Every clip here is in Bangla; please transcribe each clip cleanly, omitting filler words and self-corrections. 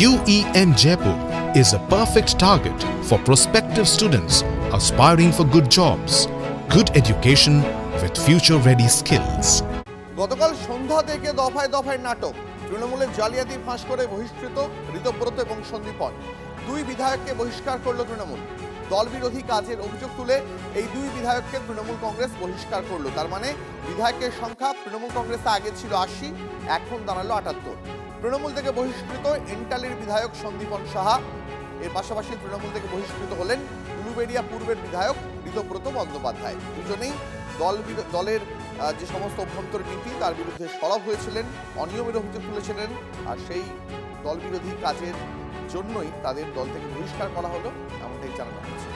UEM Jaipur is a perfect target for prospective students aspiring for good jobs, good education with future-ready skills. গতকাল সন্ধ্যা থেকে দফায় দফায় নাটক। তৃণমূলের জালিয়াতি ফাঁস করে বহিষ্কৃত ঋতব্রত এবং সন্দীপন। দুই বিধায়ককে বহিষ্কার করলো তৃণমূল। দল বিরোধী কাজের অভিযোগ তুলে এই দুই বিধায়ককে তৃণমূল কংগ্রেস বহিষ্কার করলো। তার মানে বিধায়কের সংখ্যা তৃণমূল কংগ্রেসে আগে ছিল 80, এখন দাঁড়ালো 78। তৃণমূল থেকে বহিষ্কৃত এন্টালির বিধায়ক সন্দীপন সাহা। এর পাশাপাশি তৃণমূল থেকে বহিষ্কৃত হলেন উলুবেড়িয়া পূর্বের বিধায়ক ঋতব্রত বন্দ্যোপাধ্যায়। দুজনেই দলের যে সমস্ত অভ্যন্তরীণ নীতি তার বিরুদ্ধে সরব হয়েছিলেন, অনিয়মের অভিযোগ তুলেছিলেন, আর সেই দল বিরোধী কাজের জন্যই তাদের দল থেকে বহিষ্কার করা হলো, এমনটাই জানানো হয়েছে।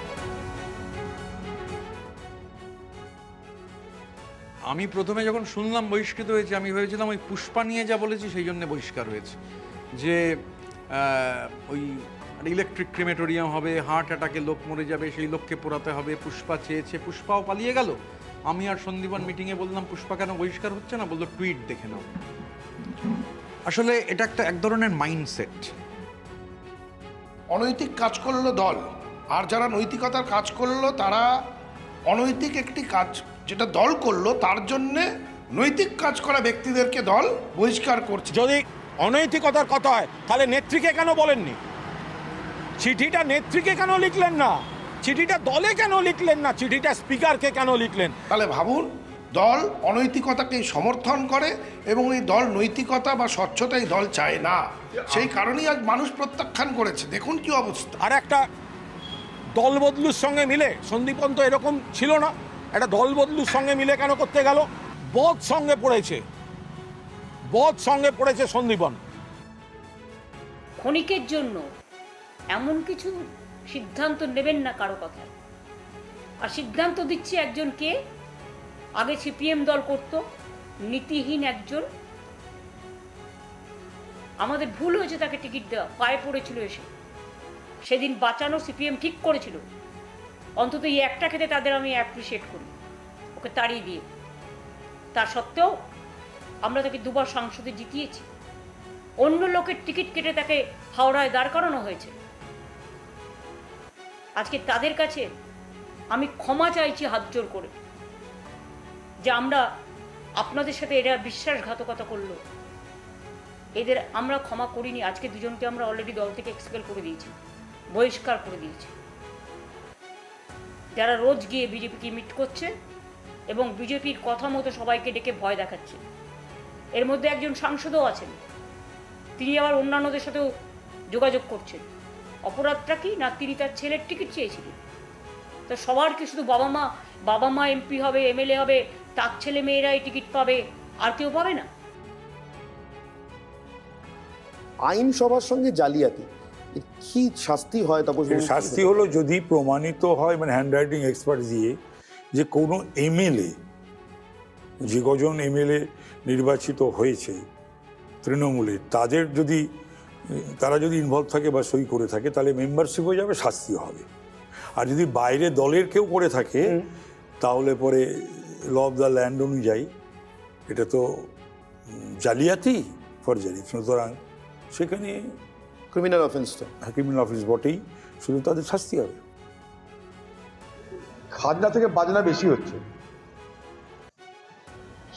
আমি প্রথমে যখন শুনলাম বহিষ্কৃত হয়েছে, আমি ভেবেছিলাম ওই পুষ্পা নিয়ে যা বলেছি সেই জন্য বহিষ্কার হয়েছে, যে ওই ইলেকট্রিক ক্রিমেটোরিয়াম হবে, হার্ট অ্যাটাকে লোক মরে যাবে, সেই লোককে পোড়াতে হবে, পুষ্পা চেয়েছে, পুষ্পাও পালিয়ে গেল। আমি আর সন্দীপন মিটিংয়ে বললাম পুষ্পা কেন বহিষ্কার হচ্ছে না, বললো টুইট দেখে নাও। আসলে এটা এক ধরনের মাইন্ডসেট। অনৈতিক কাজ করলো দল, আর যারা নৈতিকতার কাজ করলো তারা অনৈতিক একটি কাজ যেটা দল করলো তার জন্যে নৈতিক কাজ করা ব্যক্তিদেরকে দল বহিষ্কার করছে। যদি অনৈতিকতার কথা হয় তাহলে নেত্রীকে কেন বলেননি? চিঠিটা নেত্রীকে কেন লিখলেন না? চিঠিটা দলে কেন লিখলেন না? চিঠিটা স্পিকারকে কেন লিখলেন? তাহলে ভাবুন, দল অনৈতিকতাকে সমর্থন করে এবং এই দল নৈতিকতা বা স্বচ্ছতা এই দল চায় না। সেই কারণেই আজ মানুষ প্রত্যাখ্যান করেছে। দেখুন কি অবস্থা। আর একটা দল বদলুর সঙ্গে মিলে, সন্দীপন তো এরকম ছিল না, একটা দল বদলুর সঙ্গে মিলে কেন করতে গেল? বধ সঙ্গে পড়েছে সন্দীপন। ক্ষণিকের জন্য এমন কিছু সিদ্ধান্ত নেবেন না কারো কথায়। আর সিদ্ধান্ত দিচ্ছে একজন কে আগে সিপিএম দল করত, নীতিহীন একজন। আমাদের ভুল হয়েছে তাকে টিকিট দেওয়া, পায়ে পড়েছিল এসে। সেদিন বাঁচানো সিপিএম ঠিক করেছিল। অন্তত এই একটা ক্ষেত্রে তাদের আমি অ্যাপ্রিসিয়েট করি, ওকে তাড়িয়ে দিয়ে। তা সত্ত্বেও আমরা তাকে দুবার সংসদে জিতিয়েছি। অন্য লোকের টিকিট কেটে তাকে হাওড়ায় দাঁড় করানো হয়েছে। আজকে তাদের কাছে আমি ক্ষমা চাইছি হাত জোর করে, যে আমরা আপনাদের সাথে এরা বিশ্বাসঘাতকতা করলো, এদের আমরা ক্ষমা করিনি। আজকে দুজনকে আমরা অলরেডি দল থেকে এক্সপেল করে দিয়েছি, বহিষ্কার করে দিয়েছি। যারা রোজ গিয়ে বিজেপিকে মিট করছে এবং বিজেপির কথা মতো সবাইকে ডেকে ভয় দেখাচ্ছে। এর মধ্যে একজন সাংসদও আছেন, তিনি আবার অন্যান্যদের সাথেও যোগাযোগ করছেন। অপরাধটা কি না, তিনি তার ছেলের টিকিট চেয়েছিলেন। তো সবার কি শুধু বাবা মা এমপি হবে, এমএলএ হবে, তার ছেলে মেয়েরাই টিকিট পাবে, আর কেউ পাবে না? আইনসভার সঙ্গে জালিয়াতি, কি শাস্তি হয়? তাপস, শাস্তি হলো যদি প্রমাণিত হয়, মানে হ্যান্ডরাইটিং এক্সপার্ট দিয়ে, যে কোনো এমএলএ, যে কজন এমএলএ নির্বাচিত হয়েছে তৃণমূলের, তারা যদি ইনভলভ থাকে বা সই করে থাকে, তাহলে মেম্বারশিপ হয়ে যাবে, শাস্তি হবে। আর যদি বাইরে দলের কেউ করে থাকে তাহলে পরে ল অফ দ্য ল্যান্ড অনুযায়ী এটা তো জালিয়াতি, ফরজারি, সুতরাং সেখানে ক্রিমিনাল অফেন্স, তো ক্রিমিনাল অফেন্স বটেই, শুধু তাদের শাস্তি হবে। খাজনা থেকে বাজনা বেশি হচ্ছে।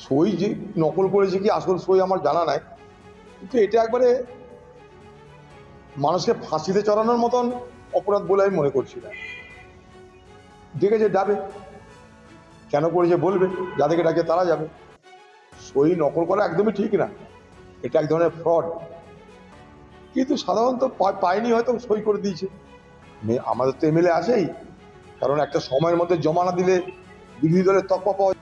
সই যে নকল করেছে কি আসল সই আমার জানা নাই, কিন্তু এটা একবারে মানুষকে ফাঁসিতে চড়ানোর মতন অপরাধ বলে আমি মনে করছি না। ডেকেছে যাবে, কেন করেছে বলবে, যাদেরকে ডাকে তারা যাবে। সই নকল করা একদমই ঠিক না, এটা এক ধরনের ফ্রড। কিন্তু সাধারণত পায়নি, হয়তো সই করে দিয়েছে। আমাদের তো এমএলএ আছেই, কারণ একটা সময়ের মধ্যে জমা না দিলে বিরোধী দলের তকমা পাওয়া